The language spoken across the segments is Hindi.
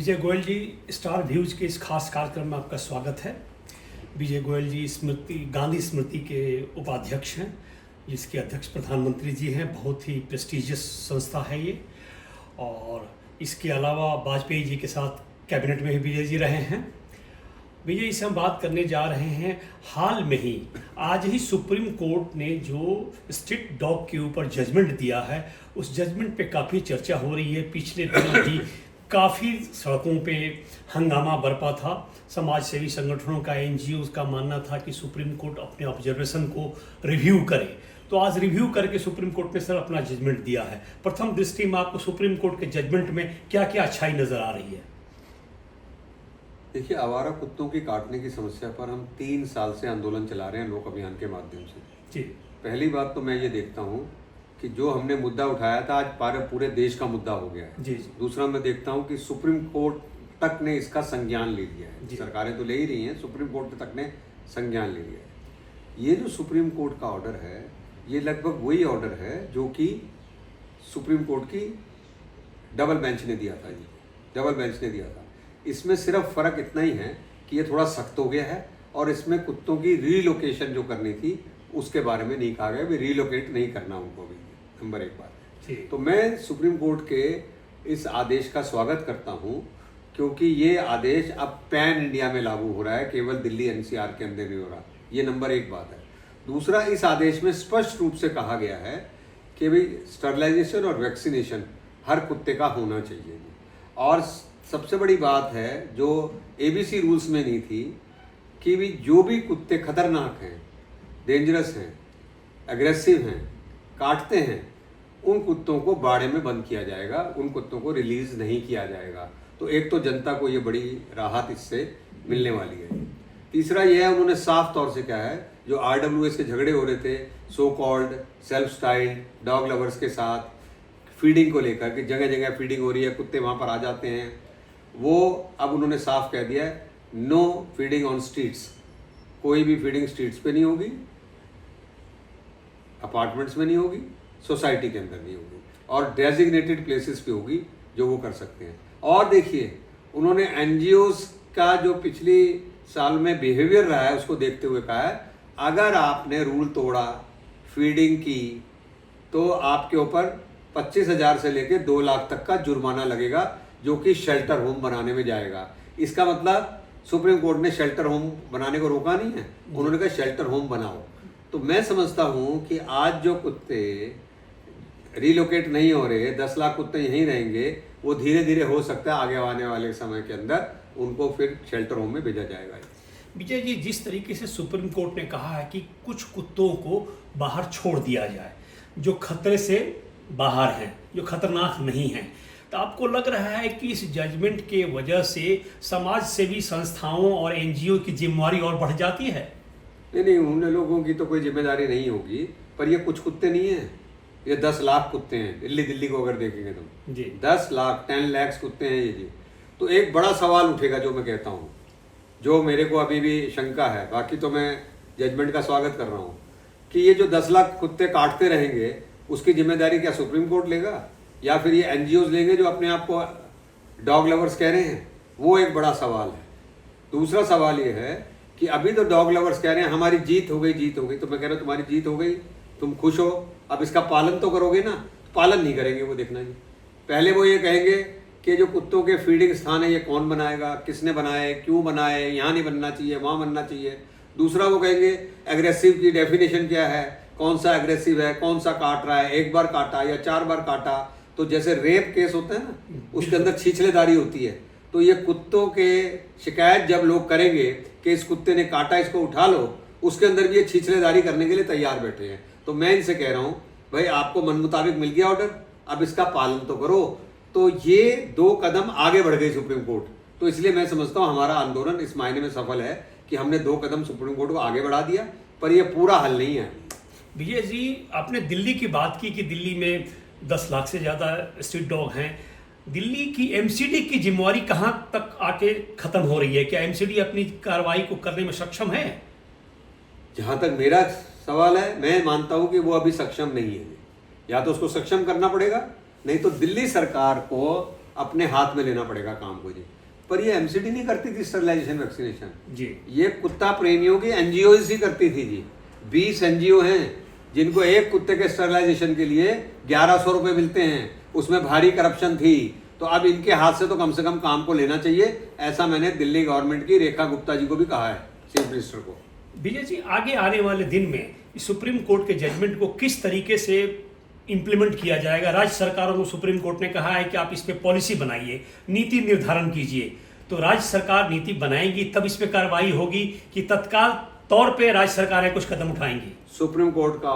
विजय गोयल जी, स्टार व्यूज के इस खास कार्यक्रम में आपका स्वागत है। विजय गोयल जी गांधी स्मृति के उपाध्यक्ष हैं, जिसके अध्यक्ष प्रधानमंत्री जी हैं। बहुत ही प्रेस्टिजियस संस्था है ये। और इसके अलावा वाजपेयी जी के साथ कैबिनेट में भी विजय जी रहे हैं। विजय, इससे हम बात करने जा रहे हैं हाल में ही, आज ही सुप्रीम कोर्ट ने जो स्ट्रीट डॉग के ऊपर जजमेंट दिया है, उस जजमेंट पे काफ़ी चर्चा हो रही है। पिछले दिनों भी काफ़ी सड़कों पे हंगामा बरपा था। समाज सेवी संगठनों का, एनजीओ का मानना था कि सुप्रीम कोर्ट अपने ऑब्जर्वेशन को रिव्यू करे। तो आज रिव्यू करके सुप्रीम कोर्ट ने सर अपना जजमेंट दिया है। प्रथम दृष्टि में आपको सुप्रीम कोर्ट के जजमेंट में क्या क्या अच्छाई नजर आ रही है? देखिए, आवारा कुत्तों की काटने की समस्या पर हम 3 साल से आंदोलन चला रहे हैं लोक अभियान के माध्यम से। जी, पहली बात तो मैं ये देखता हूँ कि जो हमने मुद्दा उठाया था आज पूरे देश का मुद्दा हो गया है। जी। दूसरा, मैं देखता हूँ कि सुप्रीम कोर्ट तक ने इसका संज्ञान ले लिया जी। है। सरकारें तो ले ही रही हैं, सुप्रीम कोर्ट तक ने संज्ञान ले लिया है। ये जो सुप्रीम कोर्ट का ऑर्डर है, ये लगभग वही ऑर्डर है जो कि सुप्रीम कोर्ट की डबल बेंच ने दिया था। डबल बेंच ने दिया था। इसमें सिर्फ फ़र्क इतना ही है कि ये थोड़ा सख्त हो गया है और इसमें कुत्तों की रीलोकेशन जो करनी थी उसके बारे में नहीं कहा गया भी रीलोकेट नहीं करना उनको भी। नंबर 1 बात है। तो मैं सुप्रीम कोर्ट के इस आदेश का स्वागत करता हूं, क्योंकि ये आदेश अब पैन इंडिया में लागू हो रहा है, केवल दिल्ली एनसीआर के अंदर नहीं हो रहा। ये नंबर 1 बात है। दूसरा, इस आदेश में स्पष्ट रूप से कहा गया है कि भाई स्टरलाइजेशन और वैक्सीनेशन हर कुत्ते का होना चाहिए। और सबसे बड़ी बात है जो एबीसी रूल्स में नहीं थी कि भी जो भी कुत्ते खतरनाक हैं, डेंजरस हैं, एग्रेसिव हैं, काटते हैं, उन कुत्तों को बाड़े में बंद किया जाएगा, उन कुत्तों को रिलीज नहीं किया जाएगा। तो एक तो जनता को ये बड़ी राहत इससे मिलने वाली है। तीसरा ये है, उन्होंने साफ तौर से कहा है, जो आरडब्ल्यूएस के झगड़े हो रहे थे so called self styled dog lovers के साथ फीडिंग को लेकर कि जगह जगह फीडिंग हो रही है, कुत्ते वहाँ पर आ जाते हैं, वो अब उन्होंने साफ कह दिया है, नो फीडिंग ऑन स्ट्रीट्स। कोई भी फीडिंग स्ट्रीट्स पे नहीं होगी, अपार्टमेंट्स में नहीं होगी, सोसाइटी के अंदर नहीं होगी, और डेजिग्नेटेड प्लेसेस पे होगी जो वो कर सकते हैं। और देखिए, उन्होंने एनजीओज का जो पिछली साल में बिहेवियर रहा है उसको देखते हुए कहा है, अगर आपने रूल तोड़ा, फीडिंग की, तो आपके ऊपर 25,000 से लेकर 2 लाख तक का जुर्माना लगेगा, जो कि शेल्टर होम बनाने में जाएगा। इसका मतलब सुप्रीम कोर्ट ने शेल्टर होम बनाने को रोका नहीं है, उन्होंने कहा शेल्टर होम बनाओ। तो मैं समझता हूँ कि आज जो कुत्ते रिलोकेट नहीं हो रहे, 10 लाख कुत्ते यहीं रहेंगे, वो धीरे धीरे हो सकता है आगे आने वाले समय के अंदर उनको फिर शेल्टर होम में भेजा जाएगा। विजय जी, जिस तरीके से सुप्रीम कोर्ट ने कहा है कि कुछ कुत्तों को बाहर छोड़ दिया जाए जो खतरे से बाहर हैं, जो खतरनाक नहीं हैं, तो आपको लग रहा है कि इस जजमेंट के वजह से समाज सेवी संस्थाओं और एनजीओ की जिम्मेवारी और बढ़ जाती है? नहीं, उन लोगों की तो कोई जिम्मेदारी नहीं होगी, पर ये कुछ कुत्ते नहीं हैं, ये 10 लाख कुत्ते हैं। दिल्ली को अगर देखेंगे तुम जी, 10 लाख 10 लाख कुत्ते हैं ये जी। तो एक बड़ा सवाल उठेगा, जो मैं कहता हूँ, जो मेरे को अभी भी शंका है, बाकी तो मैं जजमेंट का स्वागत कर रहा हूँ, कि ये जो 10 लाख कुत्ते काटते रहेंगे उसकी जिम्मेदारी क्या सुप्रीम कोर्ट लेगा या फिर ये एनजीओज लेंगे जो अपने आप को डॉग लवर्स कह रहे हैं? वो एक बड़ा सवाल है। दूसरा सवाल ये है कि अभी तो डॉग लवर्स कह रहे हैं हमारी जीत हो गई, जीत हो गई। तो मैं कह रहा हूँ तुम्हारी जीत हो गई, तुम खुश हो, अब इसका पालन तो करोगे ना? पालन नहीं करेंगे वो, देखना जी। पहले वो ये कहेंगे कि जो कुत्तों के फीडिंग स्थान है ये कौन बनाएगा, किसने बनाए, क्यों बनाए, यहाँ नहीं बनना चाहिए, वहाँ बनना चाहिए। दूसरा वो कहेंगे एग्रेसिव की डेफिनेशन क्या है, कौन सा एग्रेसिव है, कौन सा काट रहा है, 1 बार काटा या 4 बार काटा। तो जैसे रेप केस होता है ना, उसके अंदर छीछलेदारी होती है। तो ये कुत्तों के शिकायत जब लोग करेंगे कि इस कुत्ते ने काटा, इसको उठा लो, उसके अंदर भी ये छीछलेदारी करने के लिए तैयार बैठे हैं। तो मैं इनसे कह रहा हूँ, भाई आपको मन मुताबिक मिल गया ऑर्डर, अब इसका पालन तो करो। तो ये 2 कदम आगे बढ़ गई सुप्रीम कोर्ट। तो इसलिए मैं समझता हूँ हमारा आंदोलन इस मायने में सफल है कि हमने 2 कदम सुप्रीम कोर्ट को आगे बढ़ा दिया, पर यह पूरा हल नहीं है। विजय जी, आपने दिल्ली की बात की कि दिल्ली में 10 लाख से ज़्यादा स्ट्रीट डॉग हैं। दिल्ली की एमसीडी की जिम्मेवारी कहाँ तक आके खत्म हो रही है? क्या एमसीडी अपनी कार्रवाई को करने में सक्षम है? जहाँ तक मेरा सवाल है, मैं मानता हूँ कि वो अभी सक्षम नहीं है। या तो उसको सक्षम करना पड़ेगा, नहीं तो दिल्ली सरकार को अपने हाथ में लेना पड़ेगा काम को जी। पर ये एमसीडी नहीं करती थी स्टरलाइजेशन वैक्सीनेशन जी। ये कुत्ता प्रेमियों की एनजीओ ही करती थी जी। 20 एनजीओ हैं जिनको एक कुत्ते के स्टरलाइजेशन के लिए 1100 रुपए मिलते हैं, उसमें भारी करप्शन थी। तो अब इनके हाथ से तो कम काम को लेना चाहिए, ऐसा मैंने दिल्ली गवर्नमेंट की रेखा गुप्ता जी को भी कहा है, चीफ मिनिस्टर को। विजय जी, आगे आने वाले दिन में सुप्रीम कोर्ट के जजमेंट को किस तरीके से इम्प्लीमेंट किया जाएगा? राज्य सरकारों को सुप्रीम कोर्ट ने कहा है कि आप इस पे पॉलिसी बनाइए, नीति निर्धारण कीजिए। तो राज्य सरकार नीति बनाएगी तब इस पे कार्रवाई होगी कि तत्काल तौर पे राज्य सरकारें कुछ कदम उठाएंगी? सुप्रीम कोर्ट का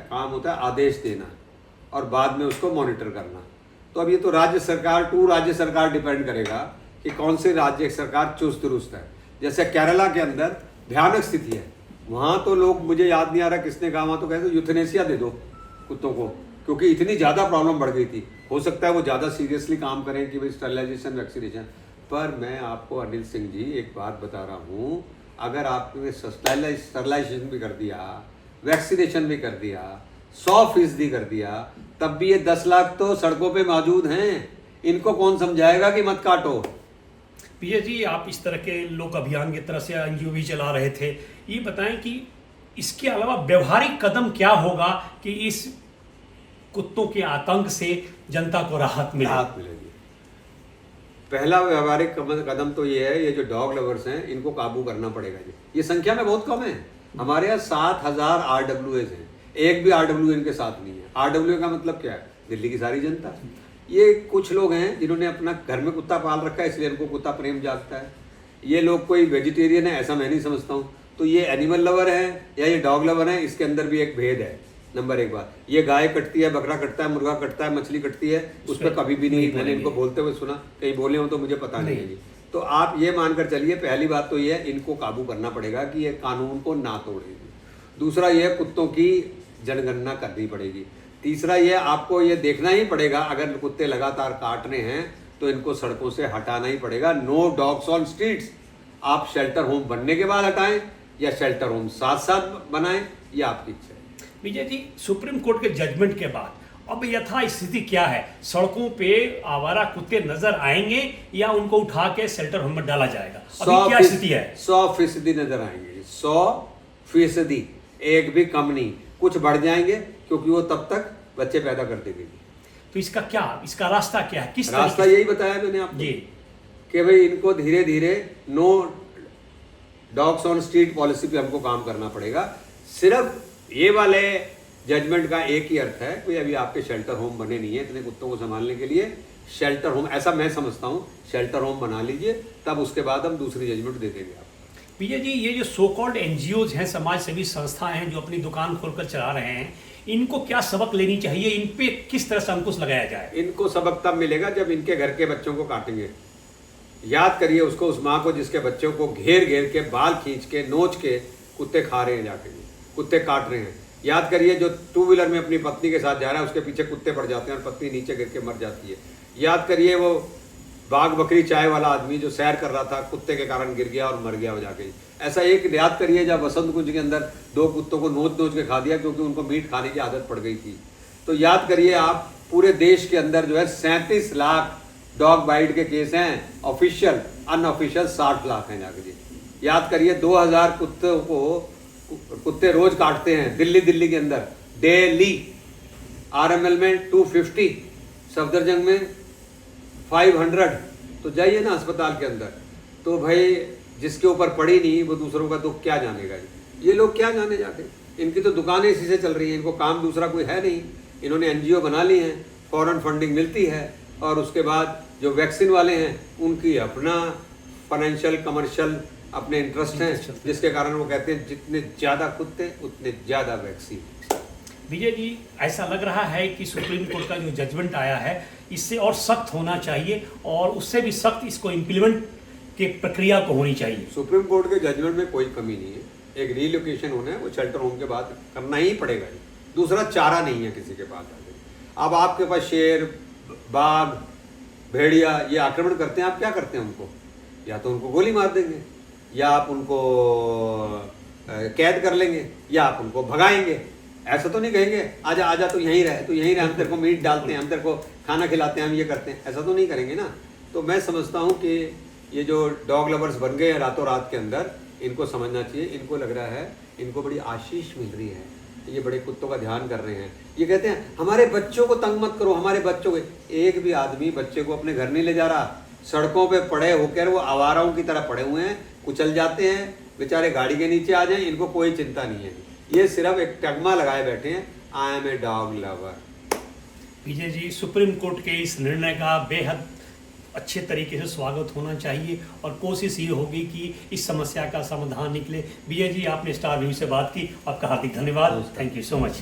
काम होता है आदेश देना और बाद में उसको मॉनिटर करना। तो अब ये तो राज्य सरकार डिपेंड करेगा कि कौन से राज्य सरकार चुस्त दुरुस्त है। जैसे केरला के अंदर भयानक स्थिति है, वहाँ तो लोग, मुझे याद नहीं आ रहा किसने कहा, वहाँ तो कहते यूथनेसिया दे दो कुत्तों को, क्योंकि इतनी ज़्यादा प्रॉब्लम बढ़ गई थी। हो सकता है वो ज़्यादा सीरियसली काम करें कि भाई स्टरलाइजेशन वैक्सीनेशन। पर मैं आपको अनिल सिंह जी एक बात बता रहा हूँ, अगर आपने स्टरलाइजेशन भी कर दिया, वैक्सीनेशन भी कर दिया, 100% कर दिया, तब भी ये 10 लाख तो सड़कों पे मौजूद हैं। इनको कौन समझाएगा कि मत काटो? विजय जी, आप इस तरह के लोक अभियान की तरह से एनजीओ भी चला रहे थे, ये बताएं कि इसके अलावा व्यवहारिक कदम क्या होगा कि इस कुत्तों के आतंक से जनता को राहत मिलेगी? पहला व्यवहारिक कदम तो ये है, ये जो डॉग लवर्स हैं इनको काबू करना पड़ेगा जी। ये संख्या में बहुत कम है, हमारे यहाँ 7000 RWAs हैं, एक भी RWA इनके साथ नहीं है। RWA का मतलब क्या है? दिल्ली की सारी जनता। ये कुछ लोग हैं जिन्होंने अपना घर में कुत्ता पाल रखा है, इसलिए इनको कुत्ता प्रेम जागता है। ये लोग कोई वेजिटेरियन है ऐसा मैं नहीं समझता हूँ। तो ये एनिमल लवर है या ये डॉग लवर है, इसके अंदर भी एक भेद है। नंबर एक बात, ये गाय कटती है, बकरा कटता है, मुर्गा कटता है, मछली कटती है, उस पर कभी भी नहीं मैंने इनको बोलते हुए सुना। कहीं बोले हो तो मुझे पता नहीं है जी। तो आप ये मानकर चलिए, पहली बात तो ये है, इनको काबू करना पड़ेगा कि ये कानून को ना तोड़ेगी। दूसरा ये कुत्तों की जनगणना करनी पड़ेगी। तीसरा ये आपको ये देखना ही पड़ेगा, अगर कुत्ते लगातार काट रहे हैं तो इनको सड़कों से हटाना ही पड़ेगा। No dogs on streets. आप शेल्टर होम बनने के बाद हटाएं या शेल्टर होम साथ साथ बनाएं, ये आपकी इच्छा है। विजय जी, सुप्रीम कोर्ट के जजमेंट के बाद अब यथा स्थिति क्या है? सड़कों पे आवारा कुत्ते नजर आएंगे या उनको उठा के शेल्टर होम में डाला जाएगा? अभी क्या स्थिति है? 100% नजर आएंगे, 100%, एक भी कम नहीं। कुछ बढ़ जाएंगे क्योंकि वो तब तक बच्चे पैदा कर देंगे। तो इसका रास्ता क्या है? किस रास्ता यही बताया मैंने आपको कि भाई इनको धीरे धीरे no dogs on street policy पे हमको काम करना पड़ेगा। सिर्फ ये वाले जजमेंट का एक ही अर्थ है कि अभी आपके शेल्टर होम बने नहीं है इतने कुत्तों को संभालने के लिए। शेल्टर होम, ऐसा मैं समझता हूँ, शेल्टर होम बना लीजिए, तब उसके बाद हम दूसरी जजमेंट दे देंगे आप। विजय जी, ये जो सो कॉल्ड एनजीओज हैं, समाज सेवी संस्थाएं हैं जो अपनी दुकान खोलकर चला रहे हैं, इनको क्या सबक लेनी चाहिए? इन पे किस तरह से अंकुश लगाया जाए? इनको सबक तब मिलेगा जब इनके घर के बच्चों को काटेंगे। याद करिए उसको, उस माँ को जिसके बच्चों को घेर घेर के, बाल खींच के, नोच के कुत्ते खा रहे हैं, जाके कुत्ते काट रहे हैं। याद करिए जो 2 व्हीलर में अपनी पत्नी के साथ जा रहा है, उसके पीछे कुत्ते पड़ जाते हैं और पत्नी नीचे गिर के मर जाती है। याद करिए वो बाग बकरी चाय वाला आदमी जो सैर कर रहा था, कुत्ते के कारण गिर गया और मर गया हो जाके। ऐसा एक याद करिए जब वसंत कुंज के अंदर 2 कुत्तों को नोच नोच के खा दिया क्योंकि उनको मीट खाने की आदत पड़ गई थी। तो याद करिए आप, पूरे देश के अंदर जो है 37 लाख डॉग बाइट के केस हैं, ऑफिशियल, अनऑफिशियल 60 लाख हैं जाके जी। याद करिए 2000 कुत्ते रोज काटते हैं दिल्ली के अंदर डेली। RML में 250, सफदरजंग में 500। तो जाइए ना अस्पताल के अंदर, तो भाई जिसके ऊपर पड़ी नहीं वो दूसरों का दुख क्या जानेगा? ये लोग क्या जाने जाके, इनकी तो दुकानें इसी से चल रही हैं, इनको काम दूसरा कोई है नहीं। इन्होंने NGO बना ली हैं, फॉरेन फंडिंग मिलती है, और उसके बाद जो वैक्सीन वाले हैं उनकी अपना फाइनेंशियल कमर्शियल अपने इंटरेस्ट हैं, जिसके कारण वो कहते हैं जितने ज़्यादा कुत्ते उतने ज़्यादा वैक्सीन। विजय जी, ऐसा लग रहा है कि सुप्रीम कोर्ट का जो जजमेंट आया है इससे और सख्त होना चाहिए और उससे भी सख्त इसको इम्प्लीमेंट की प्रक्रिया को होनी चाहिए। सुप्रीम कोर्ट के जजमेंट में कोई कमी नहीं है। एक रीलोकेशन होना है, वो शेल्टर होम के बाद करना ही पड़ेगा। दूसरा चारा नहीं है किसी के पास। अब आपके पास शेर, बाघ, भेड़िया ये आक्रमण करते हैं, आप क्या करते हैं उनको? या तो उनको गोली मार देंगे, या आप उनको कैद कर लेंगे, या आप उनको भगाएंगे। ऐसा तो नहीं कहेंगे आजा आजा तो यहीं रहे, तो यहीं रहे, हम तेरे को मीट डालते हैं, हम तेरे को खाना खिलाते हैं, हम ये करते हैं, ऐसा तो नहीं करेंगे ना। तो मैं समझता हूँ कि ये जो डॉग लवर्स बन गए हैं रातों रात के अंदर, इनको समझना चाहिए, इनको लग रहा है इनको बड़ी आशीष मिल रही है, ये बड़े कुत्तों का ध्यान कर रहे हैं। ये कहते हैं हमारे बच्चों को तंग मत करो, हमारे बच्चों को। एक भी आदमी बच्चे को अपने घर नहीं ले जा रहा, सड़कों पे पड़े होकर वो आवाराओं की तरह पड़े हुए हैं, कुचल जाते हैं बेचारे, गाड़ी के नीचे आ जाएं, इनको कोई चिंता नहीं है। ये सिर्फ एक टगमा लगाए बैठे हैं, I am a dog lover. Vijay ji, supreme court के इस निर्णय का बेहद अच्छे तरीके से स्वागत होना चाहिए और कोशिश ये होगी कि इस समस्या का समाधान निकले। विजय जी, आपने स्टार व्यू से बात की, आपका हार्दिक धन्यवाद। Thank you so much.